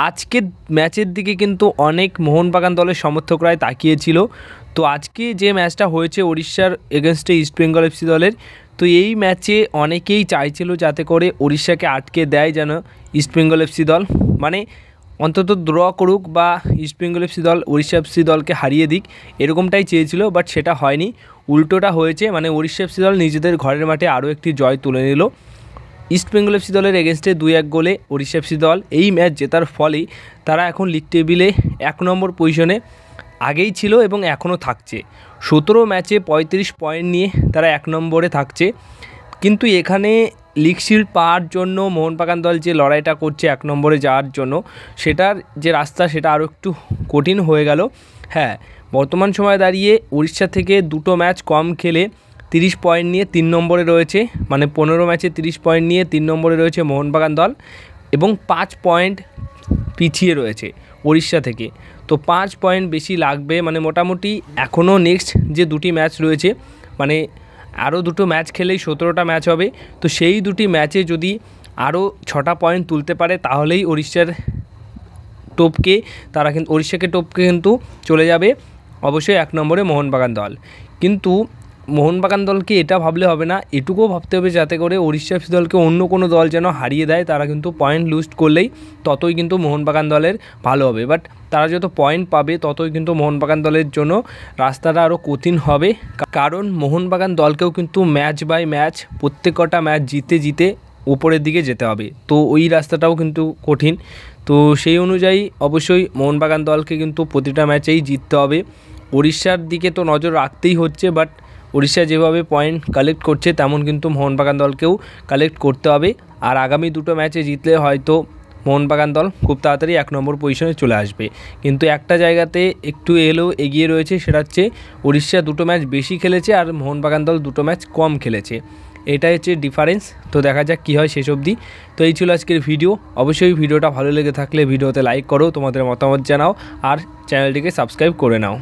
আজকের ম্যাচের দিকে কিন্তু অনেক মোহনবাগান দলের সমর্থকরাই তাকিয়েছিল। তো আজকে যে ম্যাচটা হয়েছে উড়িষ্যার এগেনস্টে ইস্টবেঙ্গল এফসি দলের, তো এই ম্যাচে অনেকেই চাইছিল যাতে করে উড়িষ্যাকে আটকে দেয় যেন ইস্টবেঙ্গল এফসি দল, মানে অন্তত ড্র করুক বা ইস্টবেঙ্গল এফসি দল উড়িষ্যা এফসি দলকে হারিয়ে দিক, এরকমটাই চেয়েছিল। বাট সেটা হয়নি, উল্টোটা হয়েছে। মানে উড়িষ্যা এফসি দল নিজেদের ঘরের মাঠে আরও একটি জয় তুলে নিল ইস্টবেঙ্গল এফসি দলের এগেনস্টে 2-1 গোলে। উড়িষ্যা এফসি দল এই ম্যাচ জেতার ফলেই তারা এখন লিগ টেবিলে 1 নম্বর পজিশনে আগেই ছিল এবং এখনও থাকছে। 17 ম্যাচে 35 পয়েন্ট নিয়ে তারা 1 নম্বরে থাকছে। কিন্তু এখানে লিগ শিল্ড পাওয়ার জন্য মোহনবাগান দল যে লড়াইটা করছে 1 নম্বরে যাওয়ার জন্য, সেটার যে রাস্তা সেটা আরও একটু কঠিন হয়ে গেল। হ্যাঁ, বর্তমান সময়ে দাঁড়িয়ে উড়িষ্যা থেকে 2টো ম্যাচ কম খেলে 30 পয়েন্ট নিয়ে 3 নম্বরে রয়েছে। মানে 15 ম্যাচে 30 পয়েন্ট নিয়ে 3 নম্বরে রয়েছে মোহনবাগান দল এবং 5 পয়েন্ট পিছিয়ে রয়েছে উড়িষ্যা থেকে। তো 5 পয়েন্ট বেশি লাগবে, মানে মোটামুটি এখনও নেক্সট যে 2টি ম্যাচ রয়েছে, মানে আরও 2টো ম্যাচ খেলেই 17টা ম্যাচ হবে। তো সেই 2টি ম্যাচে যদি আরও 6টা পয়েন্ট তুলতে পারে তাহলেই উড়িষ্যাকে টপকে কিন্তু চলে যাবে অবশ্যই 1 নম্বরে মোহনবাগান দল। কিন্তু মোহনবাগান দলকে এটা ভাবলে হবে না, এটুকুও ভাবতে হবে যাতে করে উড়িষ্যা এফসি দলকে অন্য কোনো দল যেন হারিয়ে দেয়। তারা কিন্তু পয়েন্ট লুজ করলেই ততই কিন্তু মোহনবাগান দলের ভালো হবে। বাট তারা যত পয়েন্ট পাবে ততই কিন্তু মোহনবাগান দলের জন্য রাস্তাটা আরও কঠিন হবে, কারণ মোহনবাগান দলকেও কিন্তু ম্যাচ বাই ম্যাচ প্রত্যেকটা ম্যাচ জিতে উপরের দিকে যেতে হবে। তো ওই রাস্তাটাও কিন্তু কঠিন। তো সেই অনুযায়ী অবশ্যই মোহনবাগান দলকে কিন্তু প্রতিটা ম্যাচেই জিততে হবে। উড়িষ্যার দিকে তো নজর রাখতেই হচ্ছে, বাট উড়িষ্যা যেভাবে পয়েন্ট কালেক্ট করছে তেমন কিন্তু মোহনবাগান দলকেও কালেক্ট করতে হবে। আর আগামী 2টো ম্যাচে জিতলে হয়তো মোহনবাগান দল খুব তাড়াতাড়ি 1 নম্বর পজিশনে চলে আসবে। কিন্তু একটা জায়গাতে একটু এগিয়ে রয়েছে, সেটা হচ্ছে উড়িষ্যা 2টো ম্যাচ বেশি খেলেছে আর মোহনবাগান দল 2টো ম্যাচ কম খেলেছে। এটাই হচ্ছে ডিফারেন্স। তো দেখা যাক কী হয় শেষ অবধি। তো এই ছিল আজকের ভিডিও। অবশ্যই ভিডিওটা ভালো লেগে থাকলে ভিডিওতে লাইক করো, তোমাদের মতামত জানাও আর চ্যানেলটিকে সাবস্ক্রাইব করে নাও।